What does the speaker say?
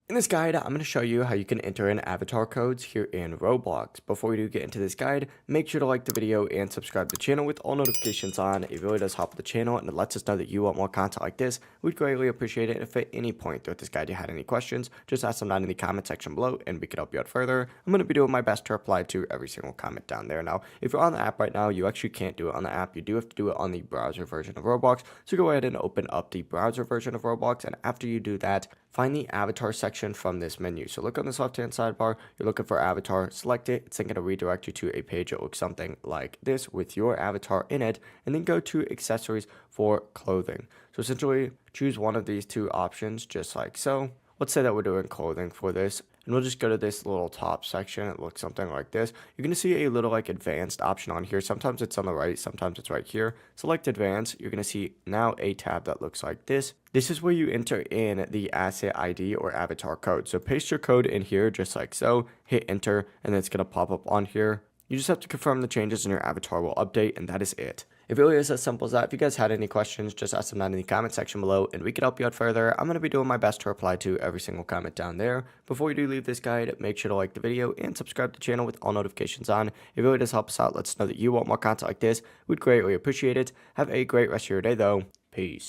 In this guide, I'm going to show you how you can enter in avatar codes here in Roblox. Before we do get into this guide, make sure to like the video and subscribe to the channel with all notifications on. It really does help the channel and it lets us know that you want more content like this. We'd greatly appreciate it if at any point throughout this guide you had any questions, just ask them down in the comment section below and we can help you out further. I'm going to be doing my best to reply to every single comment down there. Now, if you're on the app right now, you actually can't do it on the app. You do have to do it on the browser version of Roblox. So go ahead and open up the browser version of Roblox, and after you do that, find the avatar section from this menu. So look on this left hand sidebar, you're looking for avatar, select it. It's then going to redirect you to a page that looks something like this with your avatar in it, and then go to accessories for clothing. So essentially choose one of these two options just like so. Let's say that we're doing clothing for this, and we'll just go to this little top section. It looks something like this. You're going to see a little like advanced option on here. Sometimes it's on the right, sometimes it's right here. Select advanced. You're going to see now a tab that looks like this. This is where you enter in the asset ID or avatar code. So paste your code in here just like so, hit enter, and then it's going to pop up on here. You just have to confirm the changes and your avatar will update, and that is it. It really is as simple as that. If you guys had any questions, just ask them down in the comment section below and we can help you out further. I'm going to be doing my best to reply to every single comment down there. Before you do leave this guide, make sure to like the video and subscribe to the channel with all notifications on. It really does help us out. Let us know that you want more content like this. We'd greatly appreciate it. Have a great rest of your day though. Peace.